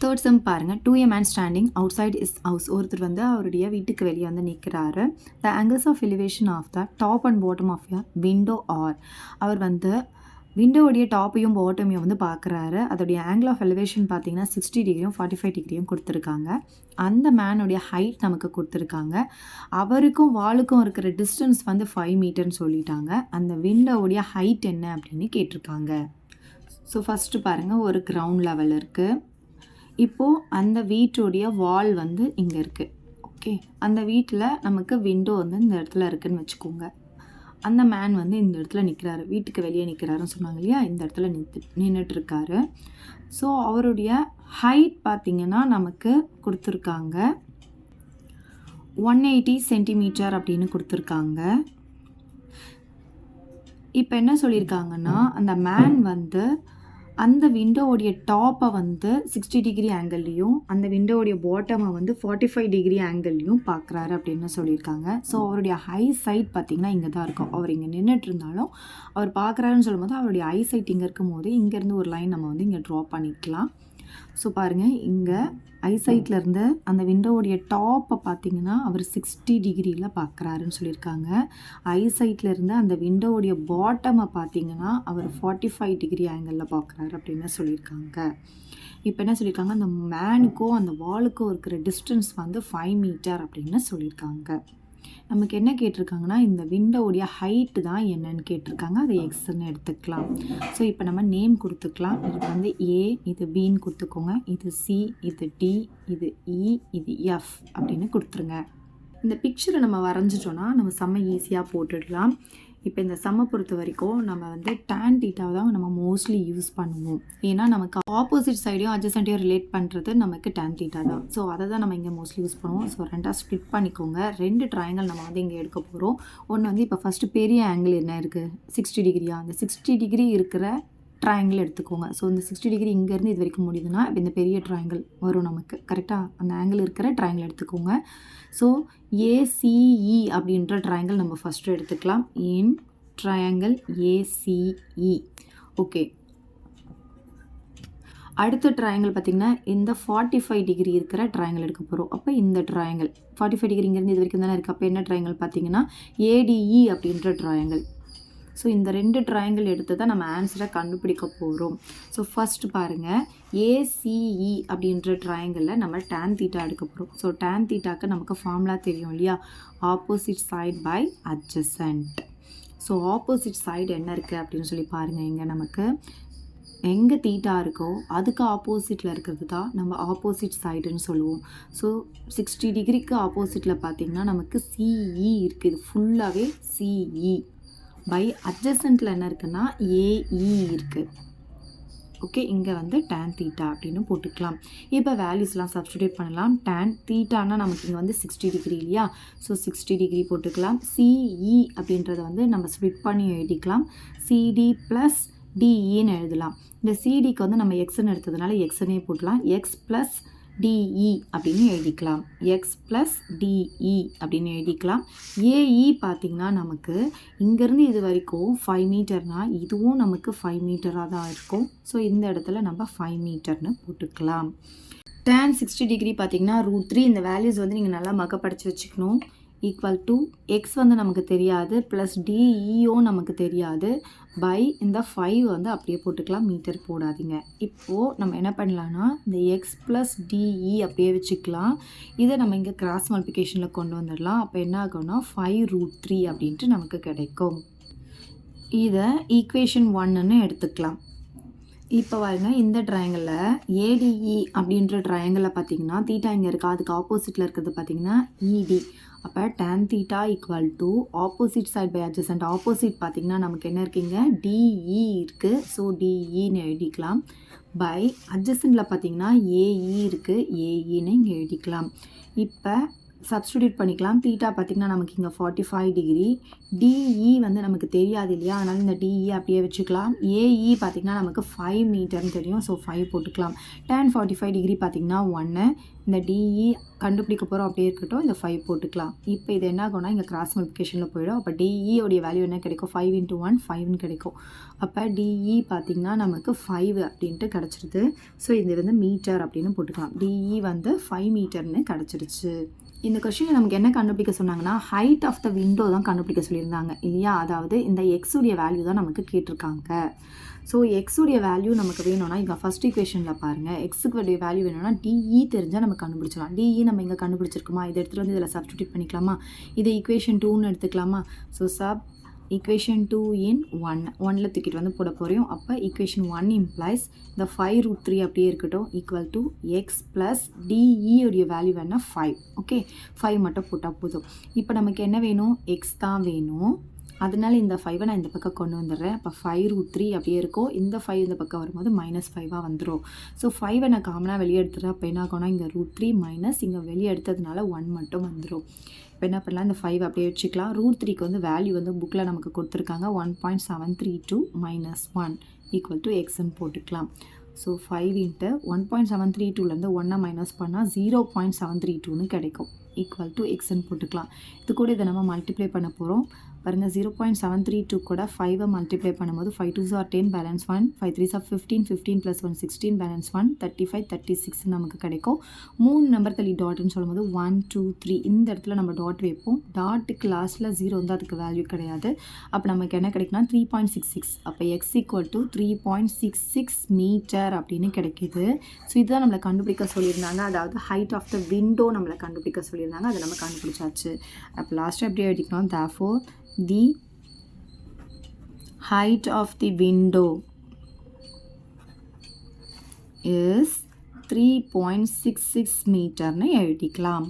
Third sum பாருங்கள். 2 a man standing outside his house. ஒருத்தர் வந்து அவருடைய வீட்டுக்கு வெளியே வந்து நிற்கிறாரு. த angles of elevation of the top and bottom of a window are. அவர் வந்து விண்டோவுடைய டாப்பையும் பாட்டமையும் வந்து பார்க்குறாரு. அதோடைய ஆங்கிள் ஆஃப் எலிவேஷன் பார்த்தீங்கன்னா 60 டிகிரியும் 45 டிகிரியும் கொடுத்துருக்காங்க. அந்த மேனுடைய ஹைட் நமக்கு கொடுத்துருக்காங்க. அவருக்கும் வாலுக்கும் இருக்கிற டிஸ்டன்ஸ் வந்து 5 மீட்டர்னு சொல்லிட்டாங்க. அந்த விண்டோவுடைய ஹைட் என்ன அப்படின்னு கேட்டிருக்காங்க. ஸோ ஃபஸ்ட்டு பாருங்கள், ஒரு கிரவுண்ட் லெவல் இருக்குது. இப்போது அந்த வீட்டுடைய வால் வந்து இங்கே இருக்குது. ஓகே, அந்த வீட்டில் நமக்கு விண்டோ வந்து இந்த இடத்துல இருக்குதுன்னு வச்சுக்கோங்க. அந்த மேன் வந்து இந்த இடத்துல நிற்கிறாரு, வீட்டுக்கு வெளியே நிற்கிறாருன்னு சொன்னாங்க இல்லையா, இந்த இடத்துல நின்றுட்டுருக்காரு. ஸோ அவருடைய ஹைட் பார்த்திங்கன்னா நமக்கு கொடுத்துருக்காங்க 180 சென்டிமீட்டர் அப்படின்னு கொடுத்துருக்காங்க. இப்போ என்ன சொல்லியிருக்காங்கன்னா, அந்த மேன் வந்து அந்த விண்டோவுடைய டாப்பை வந்து 60 டிகிரி ஆங்கிள்லையும் அந்த விண்டோவுடைய பாட்டமை வந்து 45 டிகிரி ஆங்கிள்லையும் பார்க்குறாரு அப்படின்னு சொல்லியிருக்காங்க. ஸோ அவருடைய ஹை சைட் பார்த்திங்கன்னா இங்கே தான் இருக்கும். அவர் இங்கே நின்றுட்டு இருந்தாலும் அவர் பார்க்குறாருன்னு சொல்லும்போது அவருடைய ஐ சைட் இங்கே இருக்கும் போது இங்கேருந்து ஒரு லைன் நம்ம வந்து இங்கே ட்ரா பண்ணிக்கலாம். ஸோ பாருங்கள், இங்கே ஐசைட்லேருந்து அந்த விண்டோவுடைய டாப்பை பார்த்தீங்கன்னா அவர் 60 டிகிரியில் பார்க்குறாருன்னு சொல்லியிருக்காங்க. ஐசைட்லேருந்து அந்த விண்டோவுடைய பாட்டமை பார்த்தீங்கன்னா அவர் 45 டிகிரி ஆங்கிளில் பார்க்குறாரு அப்படின்னு சொல்லியிருக்காங்க. இப்போ என்ன சொல்லியிருக்காங்க, அந்த மேனுக்கும் அந்த வாலுக்கும் இருக்கிற டிஸ்டன்ஸ் வந்து 5 மீட்டர் அப்படின்னு சொல்லியிருக்காங்க. நமக்கு என்ன கேட்டிருக்காங்கன்னா, இந்த விண்டோவுடைய ஹைட்டு தான் என்னன்னு கேட்டிருக்காங்க. அதை எக்ஸ்ன்னு எடுத்துக்கலாம். ஸோ இப்போ நம்ம நேம் கொடுத்துக்கலாம். இது வந்து ஏ, இது பின்னு கொடுத்துக்கோங்க. இது சி, இது டி, இது இ, இது எஃப் அப்படின்னு கொடுத்துருங்க. இந்த பிக்சரை நம்ம வரைஞ்சிட்டோன்னா நம்ம செம்ம ஈஸியாக போட்டுடலாம். இப்போ இந்த சம்மை பொறுத்த வரைக்கும் நம்ம வந்து tan தீட்டாவை தான் நம்ம மோஸ்ட்லி யூஸ் பண்ணுவோம். ஏன்னா நமக்கு ஆப்போசிட் சைடையும் அட்ஜசன்ட்டையும் ரிலேட் பண்ணுறது நமக்கு tan தீட்டா தான். ஸோ அதை தான் நம்ம இங்கே மோஸ்ட்லி யூஸ் பண்ணுவோம். ஸோ ரெண்டாக ஸ்ப்ளிட் பண்ணிக்கோங்க. 2 ட்ரையாங்கிள் நம்ம வந்து இங்கே எடுக்க போகிறோம். ஒன்று வந்து இப்போ ஃபஸ்ட்டு பெரிய ஆங்கிள் என்ன இருக்குது, 60 டிகிரியா, அந்த 60 டிகிரி இருக்கிற ட்ரையாங்கிள் எடுத்துக்கோங்க. ஸோ இந்த 60 டிகிரி இங்கேருந்து இது வரைக்கும் முடியுதுன்னா இப்போ இந்த பெரிய ட்ரையாங்கிள் வரும் நமக்கு. கரெக்டாக அந்த ஆங்கிள் இருக்கிற ட்ரையாங்கிள் எடுத்துக்கோங்க. ஸோ ஏசிஇ அப்படின்ற ட்ரையாங்கிள் நம்ம ஃபஸ்ட்டு எடுத்துக்கலாம். இன் ட்ரையாங்கிள் ஏசிஇ. ஓகே, அடுத்த ட்ரையாங்கிள் பார்த்திங்கன்னா இந்த 45 டிகிரி இருக்கிற ட்ரையாங்கிள் எடுக்க போகிறோம். அப்போ இந்த ட்ரையாங்கிள் 45 டிகிரி இங்கேருந்து இது வரைக்கும் தானே இருக்குது. அப்போ என்ன ட்ரையாங்கிள் பார்த்திங்கன்னா ஏடிஇ அப்படின்ற ட்ரையாங்கிள். ஸோ இந்த 2 ட்ரையாங்கிள் எடுத்து தான் நம்ம ஆன்சரை கண்டுபிடிக்க போகிறோம். ஸோ ஃபஸ்ட்டு பாருங்கள், ஏசிஇ அப்படின்ற ட்ரையாங்கிளில் நம்ம tan தீட்டா எடுக்க போகிறோம். ஸோ tan தீட்டாக்கு நமக்கு ஃபார்முலா தெரியும் இல்லையா, opposite side by adjacent. So opposite side என்ன இருக்குது அப்படின்னு சொல்லி பாருங்கள். இங்கே நமக்கு எங்கே தீட்டா இருக்கோ அதுக்கு ஆப்போசிட்டில் இருக்கிறது தான் நம்ம ஆப்போசிட் சைடுன்னு சொல்லுவோம். ஸோ 60 டிகிரிக்கு ஆப்போசிட்டில் பார்த்திங்கன்னா நமக்கு சிஇ இருக்குது. இது ஃபுல்லாகவே சிஇ பை அட்ஜசன்ட்டில் என்ன இருக்குன்னா ஏஇ இருக்குது. ஓகே, இங்கே வந்து tan தீட்டா அப்படின்னு போட்டுக்கலாம். இப்போ வேல்யூஸ்லாம் சப்ஸ்டிடியூட் பண்ணலாம். tan தீட்டானா நமக்கு இங்கே வந்து 60 டிகிரி இல்லையா, ஸோ 60 டிகிரி போட்டுக்கலாம். சிஇ அப்படின்றத வந்து நம்ம ஸ்ப்ளிட் பண்ணி எழுதிக்கலாம். சிடி ப்ளஸ் டிஇன்னு எழுதலாம். இந்த சிடிக்கு வந்து நம்ம எக்ஸ்ன்னு எடுத்ததுனால எக்ஸ்னே போட்டலாம். எக்ஸ் ப்ளஸ் டிஇ அப்படின்னு எழுதிக்கலாம். எக்ஸ் ப்ளஸ் டிஇ அப்படின்னு எழுதிக்கலாம். ஏஇ பார்த்திங்கன்னா நமக்கு இங்கேருந்து இது வரைக்கும் 5 மீட்டர்னால் இதுவும் நமக்கு 5 மீட்டராக தான் இருக்கும். ஸோ இந்த இடத்துல நம்ம 5 மீட்டர்னு போட்டுக்கலாம். tan 60 டிகிரி பார்த்திங்கன்னா √3. இந்த வேல்யூஸ் வந்து நீங்கள் நல்லா படித்து வச்சுக்கணும். ஈக்குவல் டு எக்ஸ் வந்து நமக்கு தெரியாது, ப்ளஸ் டிஇயும் நமக்கு தெரியாது, பை இந்த 5 வந்து அப்படியே போட்டுக்கலாம், மீட்டர் போடாதீங்க. இப்போது நம்ம என்ன பண்ணலான்னா இந்த எக்ஸ் ப்ளஸ் டிஇ அப்படியே வச்சுக்கலாம். இதை நம்ம இங்கே கிராஸ் மல்டிப்ளிகேஷனில் கொண்டு வந்துடலாம். அப்போ என்ன ஆகும்னா 5√3 அப்படின்ட்டு நமக்கு கிடைக்கும். இதை ஈக்குவேஷன் 1ன்னு எடுத்துக்கலாம். இப்போ பாருங்க, இந்த ட்ரையாங்கிளில் ஏடிஇ அப்படின்ற ட்ரையாங்கிளில் பார்த்தீங்கன்னா தீட்டா இங்கே இருக்கா, அதுக்கு ஆப்போசிட்டில் இருக்கிறது பார்த்தீங்கன்னா இடி. அப்போ tan theta equal to opposite side by adjacent. Opposite பார்த்திங்கன்னா நமக்கு என்ன இருக்குங்க, டிஇ இருக்குது. ஸோ டிஇன்னு எழுதிக்கலாம். பை அட்ஜசன்ட்டில் பார்த்திங்கன்னா ஏஇ இருக்குது, ஏஇன்னு இங்கே எழுதிக்கலாம். இப்போ சப்ஸ்டிடியூட் பண்ணிக்கலாம். தீட்டா பார்த்திங்கன்னா நமக்கு இங்கே 45 டிகிரி. டிஇ வந்து நமக்கு தெரியாது இல்லையா, அதனால் இந்த டிஇ அப்படியே வச்சுக்கலாம். ஏஇ பார்த்திங்கன்னா நமக்கு 5 மீட்டர்னு தெரியும், ஸோ 5 போட்டுக்கலாம். tan 45 டிகிரி பார்த்திங்கன்னா 1, இந்த டிஇ கண்டுபிடிக்க போகிறோம் அப்படியே இருக்கட்டும், இந்த 5 போட்டுக்கலாம். இப்போ இது என்ன ஆகும்னா இங்கே கிராஸ் மல்டிப்ளிகேஷனில் போயிடும். அப்போ டிஇயோடைய வேல்யூ என்ன கிடைக்கும், 5 × 1 5ன்னு கிடைக்கும். அப்போ டிஇ பார்த்திங்கன்னா நமக்கு 5 அப்படின்ட்டு கிடச்சிருது. ஸோ இது வந்து மீட்டர் அப்படின்னு போட்டுக்கலாம். டிஇ வந்து 5 மீட்டர்னு கிடச்சிருச்சு. இந்த கொஸ்டினில் நமக்கு என்ன கண்டுபிடிக்க சொன்னாங்கன்னா ஹைட் ஆஃப் த விண்டோ தான் கண்டுபிடிக்க சொல்லியிருந்தாங்க இல்லையா, அதாவது இந்த எக்ஸுடைய வேல்யூ தான் நமக்கு கேட்டிருக்காங்க. ஸோ எக்ஸுடைய வேல்யூ நமக்கு வேணும்னா இங்கே ஃபஸ்ட் ஈக்குவேஷனில் பாருங்கள், எக்ஸுடைய வேல்யூ வேணும்னா டிஇ தெரிஞ்சால் நம்ம கண்டுபிடிச்சலாம். டிஇ நம்ம இங்கே கண்டுபிடிச்சிருக்கோமா, இதை எடுத்துகிட்டு வந்து இதில் சப்ஸ்டிடியூட் பண்ணிக்கலாமா, இதை ஈக்குவேஷன் 2ன்னு எடுத்துக்கலாமா. ஸோ equation 2 in 1ல தூக்கிட்டு வந்து போட போகிறோம். அப்போ equation 1 implies the 5√3 அப்படியே இருக்கட்டும் equal to x plus de உடைய வேல்யூ வேணா 5. ஓகே, 5 மட்டும் போட்டால் போதும். இப்போ நமக்கு என்ன வேணும், x தான் வேணும். அதனால இந்த 5 நான் இந்த பக்கம் கொண்டு வந்துடுறேன். அப்போ 5√3 அப்படியே இருக்கும். இந்த 5 இந்த பக்கம் வரும்போது -5 வந்துடும். ஸோ 5 நான் காமனாக வெளியே எடுத்துகிறேன். அப்போ என்ன ஆகும்னா இங்கே √3 மைனஸ் இங்கே வெளியே எடுத்ததுனால 1 மட்டும் வந்துடும். இப்போ என்ன பண்ணலாம், இந்த 5 அப்படியே வச்சுக்கலாம். √3க்கு வந்து வேல்யூ வந்து புக்கில் நமக்கு கொடுத்துருக்காங்க 1.732 - 1 ஈக்குவல் டு எக்ஸ்ன்னு போட்டுக்கலாம். ஸோ 5 × 1.732லேருந்து 1 மைனஸ் பண்ணால் 0.732ன்னு கிடைக்கும். ஈக்குவல் டு எக்ஸ்ன்னு போட்டுக்கலாம். இது கூட இதை நம்ம மல்டிப்ளை பண்ண போகிறோம். பாருங்கள், 0.732 கூட 5 மல்டிப்ளை பண்ணும்போது 5 2s are 10 balance 1, 5 3s are 15, 15 + 1 16 balance 1, 35 36 நமக்கு கிடைக்கும். 3 நம்பர் தள்ளி டாட்னு சொல்லும்போது 1 2 3 இந்த இடத்துல நம்ம டாட் வைப்போம். டாட்டுக்கு லாஸ்ட்டில் 0 வந்து அதுக்கு வேல்யூ கிடையாது. அப்போ நமக்கு என்ன கிடைக்குன்னா 3.66. அப்போ எக்ஸ் ஈக்குவல் டு 3.66 மீட்டர் அப்படின்னு கிடைக்கிது. ஸோ இதுதான் நம்மளை கண்டுபிடிக்க சொல்லியிருந்தாங்க, அதாவது ஹைட் ஆஃப் த விண்டோ நம்மளை கண்டுபிடிக்க சொல்லியிருந்தாங்க. அதை நம்ம கண்டுபிடிச்சாச்சு. அப்போ லாஸ்ட்டாக எப்படி எழுதிக்கணும், therefore the height of the window is 3.66 மீட்டர்னு எழுதிக்கலாம்.